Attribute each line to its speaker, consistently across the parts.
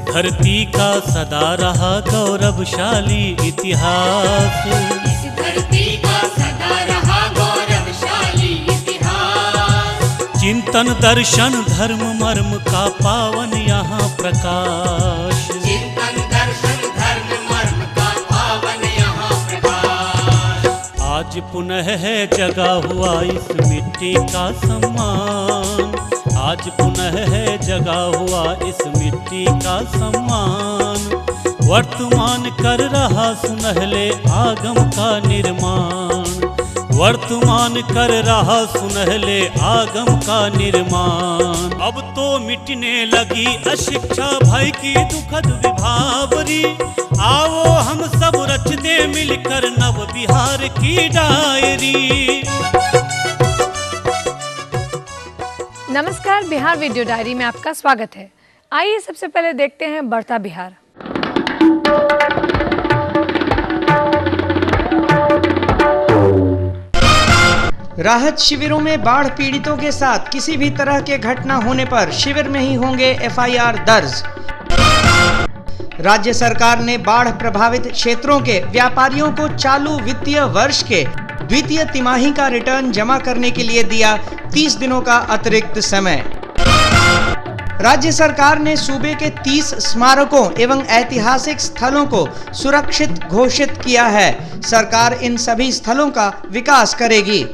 Speaker 1: धरती का सदा रहा गौरवशाली इतिहास।
Speaker 2: इस धरती का सदा रहा गौरवशाली इतिहास।
Speaker 1: चिंतन दर्शन धर्म मर्म का पावन यहाँ प्रकाश।
Speaker 2: चिंतन दर्शन धर्म मर्म का पावन यहाँ प्रकाश।
Speaker 1: आज पुनः है जगा हुआ इस मिट्टी का सम्मान। आज पुनः है जगा हुआ इस मिट्टी का सम्मान। वर्तमान कर रहा सुनहले आगम का निर्माण। वर्तमान कर रहा सुनहले आगम का निर्माण। अब तो मिटने लगी अशिक्षा भय की दुखद विभावरी। आओ हम सब रच दे मिलकर नव बिहार की डायरी।
Speaker 3: नमस्कार, बिहार वीडियो डायरी में आपका स्वागत है। आइए सबसे पहले देखते हैं बढ़ता बिहार।
Speaker 4: राहत शिविरों में बाढ़ पीड़ितों के साथ किसी भी तरह के घटना होने पर शिविर में ही होंगे एफआईआर दर्ज। राज्य सरकार ने बाढ़ प्रभावित क्षेत्रों के व्यापारियों को चालू वित्तीय वर्ष के द्वितीय तिमाही का रिटर्न जमा करने के लिए दिया 30 दिनों का अतिरिक्त समय। राज्य सरकार ने सूबे के 30 स्मारकों एवं ऐतिहासिक स्थलों को सुरक्षित घोषित किया है। सरकार इन सभी स्थलों का विकास करेगी।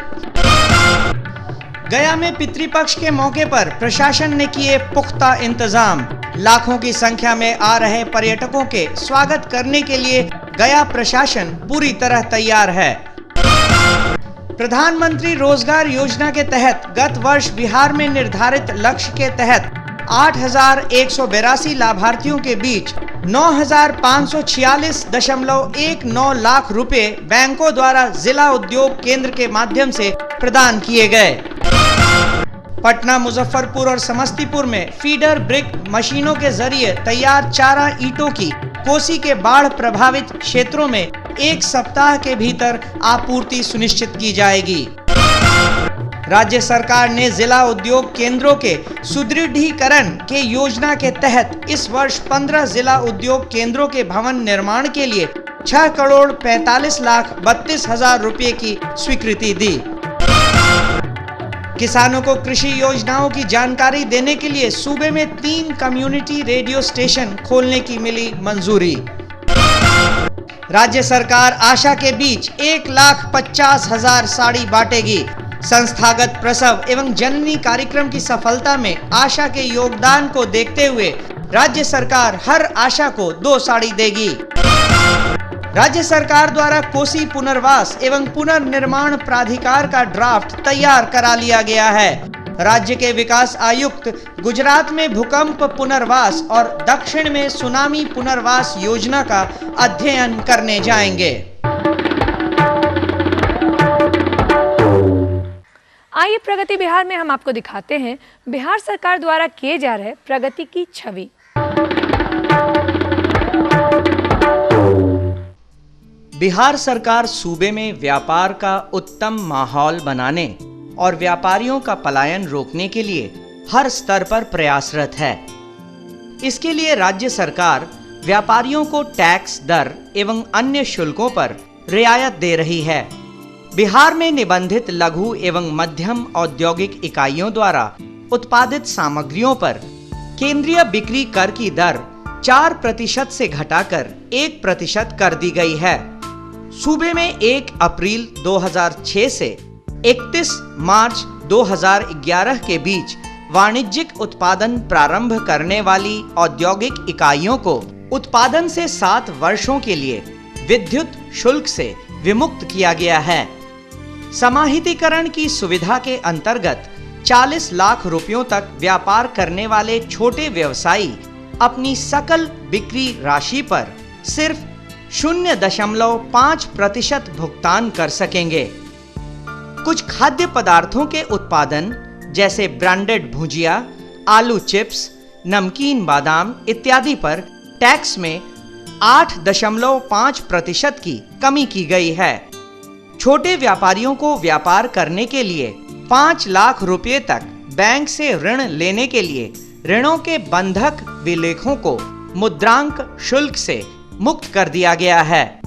Speaker 4: गया में पितृपक्ष के मौके पर प्रशासन ने किए पुख्ता इंतजाम। लाखों की संख्या में आ रहे पर्यटकों के स्वागत करने के लिए गया प्रशासन पूरी तरह तैयार है। प्रधानमंत्री रोजगार योजना के तहत गत वर्ष बिहार में निर्धारित लक्ष्य के तहत 8,182 लाभार्थियों के बीच 9,546.19 लाख रुपए बैंकों द्वारा जिला उद्योग केंद्र के माध्यम से प्रदान किए गए। पटना, मुजफ्फरपुर और समस्तीपुर में फीडर ब्रिक मशीनों के जरिए तैयार चारा ईंटों की कोसी के बाढ़ प्रभावित क्षेत्रों में 1 सप्ताह के भीतर आपूर्ति सुनिश्चित की जाएगी। राज्य सरकार ने जिला उद्योग केंद्रों के सुदृढ़ीकरण के योजना के तहत इस वर्ष 15 जिला उद्योग केंद्रों के भवन निर्माण के लिए 6,45,32,000 रुपए की स्वीकृति दी। किसानों को कृषि योजनाओं की जानकारी देने के लिए सूबे में 3 कम्युनिटी रेडियो स्टेशन खोलने की मिली मंजूरी। राज्य सरकार आशा के बीच 1,50,000 साड़ी बांटेगी। संस्थागत प्रसव एवं जननी कार्यक्रम की सफलता में आशा के योगदान को देखते हुए राज्य सरकार हर आशा को 2 साड़ी देगी। राज्य सरकार द्वारा कोसी पुनर्वास एवं पुनर्निर्माण प्राधिकार का ड्राफ्ट तैयार करा लिया गया है। राज्य के विकास आयुक्त गुजरात में भूकंप पुनर्वास और दक्षिण में सुनामी पुनर्वास योजना का अध्ययन करने जाएंगे।
Speaker 3: आइए प्रगति बिहार में हम आपको दिखाते हैं बिहार सरकार द्वारा किए जा रहे प्रगति की छवि।
Speaker 4: बिहार सरकार सूबे में व्यापार का उत्तम माहौल बनाने और व्यापारियों का पलायन रोकने के लिए हर स्तर पर प्रयासरत है। इसके लिए राज्य सरकार व्यापारियों को टैक्स दर एवं अन्य शुल्कों पर रियायत दे रही है। बिहार में निबंधित लघु एवं मध्यम औद्योगिक इकाइयों द्वारा उत्पादित सामग्रियों पर केंद्रीय बिक्री कर की दर 4% से घटाकर 1% कर दी गई है। सूबे में 1 अप्रैल 2006 से 31 मार्च 2011 के बीच वाणिज्यिक उत्पादन प्रारंभ करने वाली औद्योगिक इकाइयों को उत्पादन से 7 वर्षों के लिए विद्युत शुल्क से विमुक्त किया गया है। समाहितीकरण की सुविधा के अंतर्गत 40 लाख रुपयों तक व्यापार करने वाले छोटे व्यवसायी अपनी सकल बिक्री राशि पर सिर्फ 0.5% भुगतान कर सकेंगे। कुछ खाद्य पदार्थों के उत्पादन जैसे ब्रांडेड भुजिया, आलू चिप्स, नमकीन बादाम इत्यादि पर टैक्स में 8.5% की कमी की गई है। छोटे व्यापारियों को व्यापार करने के लिए 5 लाख रुपए तक बैंक से ऋण लेने के लिए ऋणों के बंधक विलेखों को मुद्रांक शुल्क से मुक्त कर दिया गया है।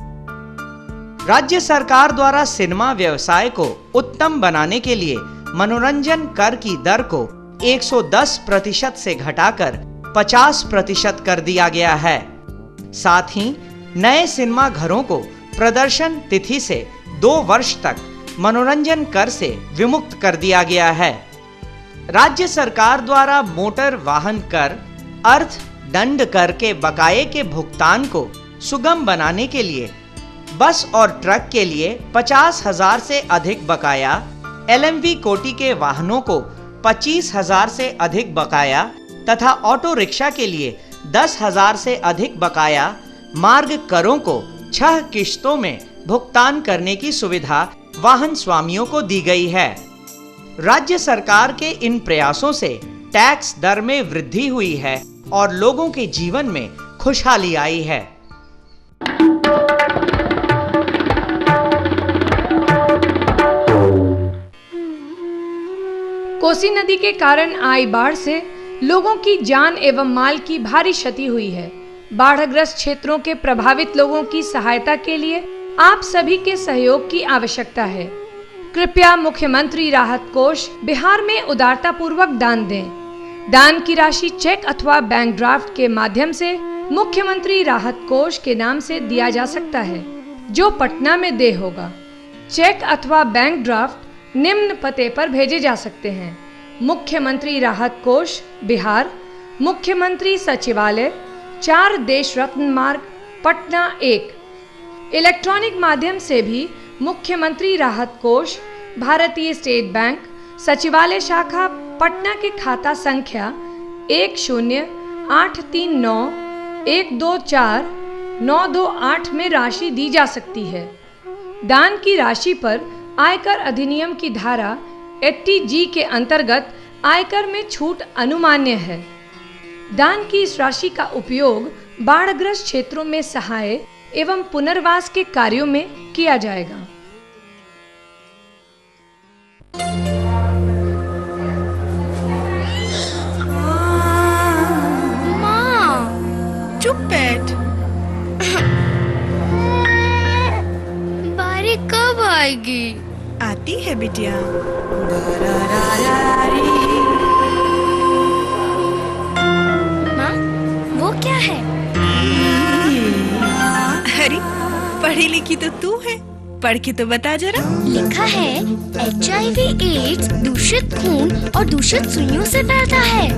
Speaker 4: राज्य सरकार द्वारा सिनेमा व्यवसाय को उत्तम बनाने के लिए मनोरंजन कर की दर को 110% से घटाकर 50% कर दिया गया है। साथ ही नए सिनेमा घरों को प्रदर्शन तिथि से 2 वर्ष तक मनोरंजन कर से विमुक्त कर दिया गया है। राज्य सरकार द्वारा मोटर वाहन कर, अर्थ दंड कर के बकाये के भुगतान को सुगम बनाने के लिए बस और ट्रक के लिए 50,000 से अधिक बकाया, LMV कोटि के वाहनों को 25,000 से अधिक बकाया तथा ऑटो रिक्शा के लिए 10,000 से अधिक बकाया मार्ग करों को 6 किश्तों में भुगतान करने की सुविधा वाहन स्वामियों को दी गई है। राज्य सरकार के इन प्रयासों से टैक्स दर में वृद्धि हुई है और लोगों के जीवन में खुशहाली आई है।
Speaker 3: कोसी नदी के कारण आई बाढ़ से लोगों की जान एवं माल की भारी क्षति हुई है। बाढ़ग्रस्त क्षेत्रों के प्रभावित लोगों की सहायता के लिए आप सभी के सहयोग की आवश्यकता है। कृपया मुख्यमंत्री राहत कोष बिहार में उदारता पूर्वक दान दें। दान की राशि चेक अथवा बैंक ड्राफ्ट के माध्यम से मुख्यमंत्री राहत कोष के नाम से दिया जा सकता है, जो पटना में देय होगा। चेक अथवा बैंक ड्राफ्ट निम्न पते पर भेजे जा सकते हैं: मुख्यमंत्री राहत कोष बिहार, मुख्यमंत्री सचिवालय, 4 देश रत्न मार्ग, पटना 1। इलेक्ट्रॉनिक माध्यम से भी मुख्यमंत्री राहत कोष, भारतीय स्टेट बैंक, सचिवालय शाखा, पटना के खाता संख्या 108391249228 में राशि दी जा सकती है। दान की राशि पर आयकर अधिनियम की धारा 80G के अंतर्गत आयकर में छूट अनुमान्य है। दान की इस राशि का उपयोग बाढ़ग्रस्त क्षेत्रों में सहाय एवं पुनर्वास के कार्यों में किया जाएगा।
Speaker 5: माँ, चुप बैठ।
Speaker 6: बारिश कब आएगी?
Speaker 5: आती है बिटिया।
Speaker 6: माँ, वो क्या है?
Speaker 5: अरे, पढ़ी लिखी तो तू है, पढ़ के तो बता जरा।
Speaker 6: लिखा है HIV एड्स दूषित खून और दूषित सुइयों से फैलता है।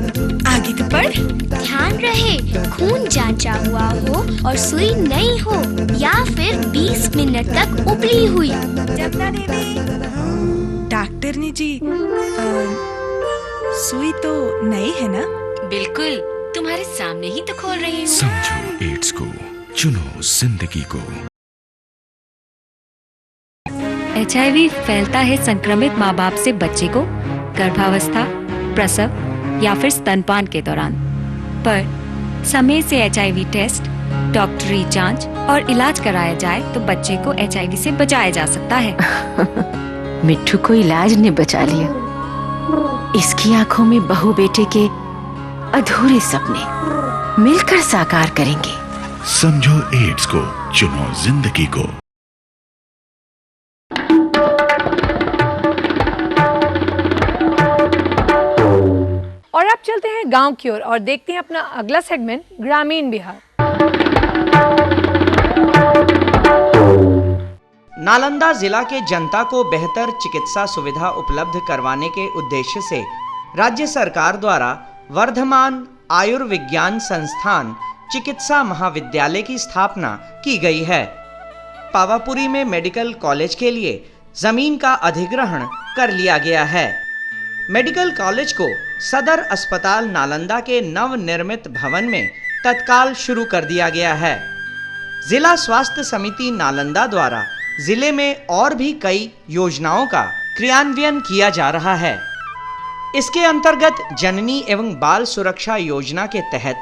Speaker 5: आगे तो पढ़।
Speaker 6: ध्यान रहे, खून जांचा हुआ हो और सुई नई हो या फिर 20 मिनट तक उबली हुई।
Speaker 5: जपना दीदी, डॉक्टर ने जी सुई तो नई है ना?
Speaker 7: बिल्कुल, तुम्हारे सामने ही तो खोल रही हूँ।
Speaker 8: समझो एड्स को, चुनो जिंदगी को।
Speaker 7: HIV फैलता है संक्रमित माँ बाप से बच्चे को गर्भावस्था, प्रसव या फिर स्तनपान के दौरान। पर समय से HIV टेस्ट, डॉक्टरी जांच और इलाज कराया जाए तो बच्चे को HIV से बचाया जा सकता है।
Speaker 9: मिट्ठू को इलाज ने बचा लिया। इसकी आंखों में बहू बेटे के अधूरे सपने मिलकर साकार करेंगे।
Speaker 8: समझो एड्स को, चुनो जिंदगी को।
Speaker 3: और अब चलते हैं गांव की ओर और देखते हैं अपना अगला सेगमेंट ग्रामीण बिहार।
Speaker 4: नालंदा जिला के जनता को बेहतर चिकित्सा सुविधा उपलब्ध करवाने के उद्देश्य से राज्य सरकार द्वारा वर्धमान आयुर्विज्ञान संस्थान चिकित्सा महाविद्यालय की स्थापना की गई है। पावापुरी में मेडिकल कॉलेज के लिए जमीन का अधिग्रहण कर लिया गया है। मेडिकल कॉलेज को सदर अस्पताल नालंदा के नवनिर्मित भवन में तत्काल शुरू कर दिया गया है। जिला स्वास्थ्य समिति नालंदा द्वारा जिले में और भी कई योजनाओं का क्रियान्वयन किया जा रहा है। इसके अंतर्गत जननी एवं बाल सुरक्षा योजना के तहत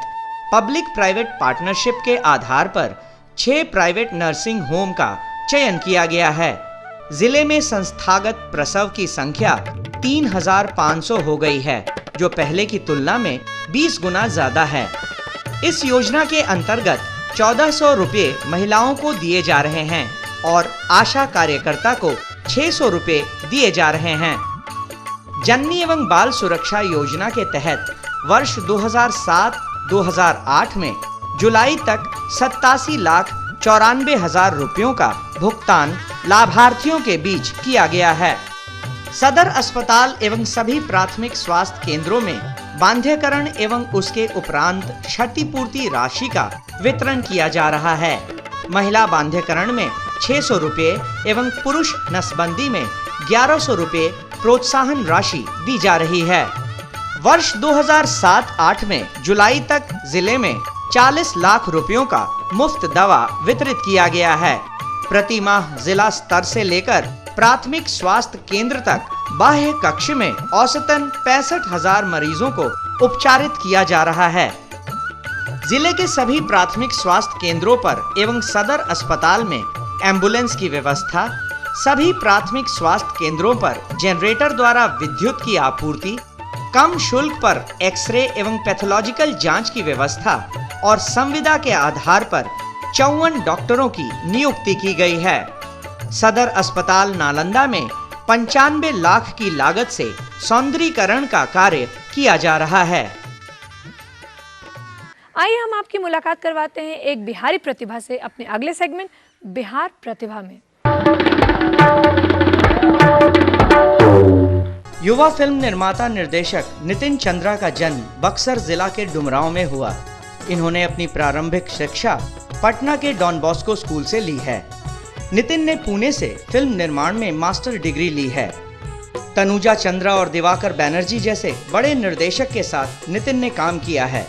Speaker 4: पब्लिक प्राइवेट पार्टनरशिप के आधार पर 6 प्राइवेट नर्सिंग होम का चयन किया गया है। जिले में संस्थागत प्रसव की संख्या 3,500 हो गई है, जो पहले की तुलना में 20 गुना ज्यादा है। इस योजना के अंतर्गत 1400 रुपये महिलाओं को दिए जा रहे हैं और आशा कार्यकर्ता को 600 रुपये दिए जा रहे हैं। जननी एवं बाल सुरक्षा योजना के तहत वर्ष 2007-2008 में जुलाई तक 87,94,000 रुपयों का भुगतान लाभार्थियों के बीच किया गया है। सदर अस्पताल एवं सभी प्राथमिक स्वास्थ्य केंद्रों में बांध्यकरण एवं उसके उपरांत क्षतिपूर्ति राशि का वितरण किया जा रहा है। महिला बांध्यकरण में 600 रुपये एवं पुरुष नसबंदी में 1100 रुपये प्रोत्साहन राशि दी जा रही है। वर्ष 2007-08 में जुलाई तक जिले में 40 लाख रुपयों का मुफ्त दवा वितरित किया गया है। प्रति माह जिला स्तर से लेकर प्राथमिक स्वास्थ्य केंद्र तक बाह्य कक्ष में औसतन 65,000 मरीजों को उपचारित किया जा रहा है। जिले के सभी प्राथमिक स्वास्थ्य केंद्रों पर एवं सदर अस्पताल में एम्बुलेंस की व्यवस्था, सभी प्राथमिक स्वास्थ्य केंद्रों पर जनरेटर द्वारा विद्युत की आपूर्ति, कम शुल्क पर एक्सरे एवं पैथोलॉजिकल जांच की व्यवस्था और संविदा के आधार पर 54 डॉक्टरों की नियुक्ति की गई है। सदर अस्पताल नालंदा में 95 लाख की लागत से सौंदर्यीकरण का कार्य किया जा रहा है।
Speaker 3: आइए हम आपकी मुलाकात करवाते हैं एक बिहारी प्रतिभा से अपने अगले सेगमेंट बिहार प्रतिभा में।
Speaker 4: युवा फिल्म निर्माता निर्देशक नितिन चंद्रा का जन्म बक्सर जिला के डुमरांव में हुआ। इन्होंने अपनी प्रारंभिक शिक्षा पटना के डॉन बॉस्को स्कूल से ली है। नितिन ने पुणे से फिल्म निर्माण में मास्टर डिग्री ली है। तनुजा चंद्रा और दिवाकर बैनर्जी जैसे बड़े निर्देशक के साथ नितिन ने काम किया है।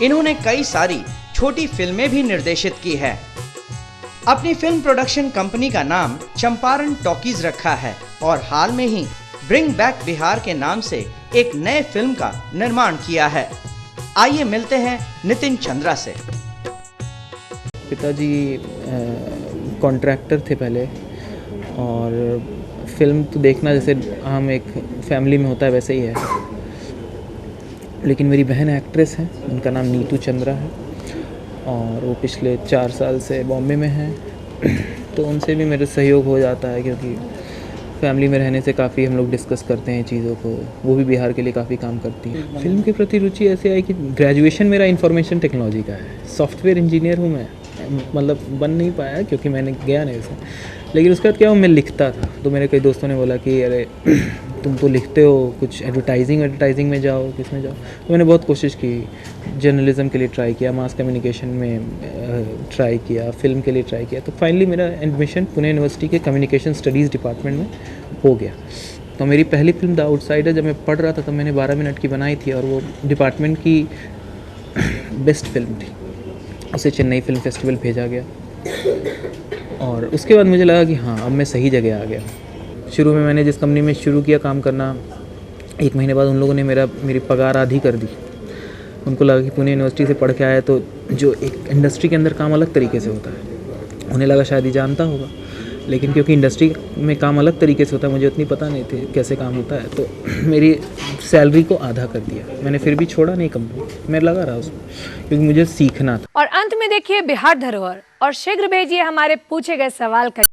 Speaker 4: इन्होंने कई सारी छोटी फिल्में भी निर्देशित की है। अपनी फिल्म प्रोडक्शन कंपनी का नाम चंपारण टॉकीज रखा है और हाल में ही ब्रिंग बैक बिहार के नाम से एक नए फिल्म का निर्माण किया है। आइए मिलते हैं नितिन चंद्रा से।
Speaker 10: पिताजी कॉन्ट्रैक्टर थे पहले, और फिल्म तो देखना जैसे हम एक फैमिली में होता है वैसे ही है। लेकिन मेरी बहन एक्ट्रेस है, उनका नाम नीतू चंद्रा है और वो पिछले 4 साल से बॉम्बे में है। तो उनसे भी मेरा सहयोग हो जाता है क्योंकि फैमिली में रहने से काफ़ी हम लोग डिस्कस करते हैं चीज़ों को। वो भी बिहार के लिए काफ़ी काम करती है। फिल्म के प्रति रुचि ऐसे आई कि ग्रेजुएशन मेरा इंफॉर्मेशन टेक्नोलॉजी का है। सॉफ्टवेयर इंजीनियर हूँ मैं, मतलब बन नहीं पाया क्योंकि मैंने गया नहीं उसे। लेकिन उसके बाद क्या हुआ, मैं लिखता था। तो मेरे कई दोस्तों ने बोला कि अरे तुम तो लिखते हो, कुछ एडवर्टाइजिंग में जाओ, किस में जाओ। तो मैंने बहुत कोशिश की, जर्नलिज्म के लिए ट्राई किया, मास कम्युनिकेशन में ट्राई किया, फिल्म के लिए ट्राई किया। तो फाइनली मेरा एडमिशन पुणे यूनिवर्सिटी के कम्युनिकेशन स्टडीज़ डिपार्टमेंट में हो गया। तो मेरी पहली फिल्म द आउटसाइडर जब मैं पढ़ रहा था तो मैंने 12 मिनट की बनाई थी और वो डिपार्टमेंट की बेस्ट फिल्म थी। उसे चेन्नई फिल्म फेस्टिवल भेजा गया और उसके बाद मुझे लगा कि हाँ, अब मैं सही जगह आ गया। शुरू में मैंने जिस कंपनी में शुरू किया काम करना, 1 महीने बाद उन लोगों ने मेरी पगार आधी कर दी। उनको लगा कि पुणे यूनिवर्सिटी से पढ़ के आया तो जो एक इंडस्ट्री के अंदर काम अलग तरीके से होता है, उन्हें लगा शायद ही जानता होगा। लेकिन क्योंकि इंडस्ट्री में काम अलग तरीके से होता है, मुझे उतनी पता नहीं थी कैसे काम होता है, तो मेरी सैलरी को आधा कर दिया। मैंने फिर भी छोड़ा नहीं कंपनी, मैं लगा रहा उसमें क्योंकि मुझे सीखना था।
Speaker 3: और अंत में देखिए बिहार धरोहर और शीघ्र भेजिए हमारे पूछे गए सवाल का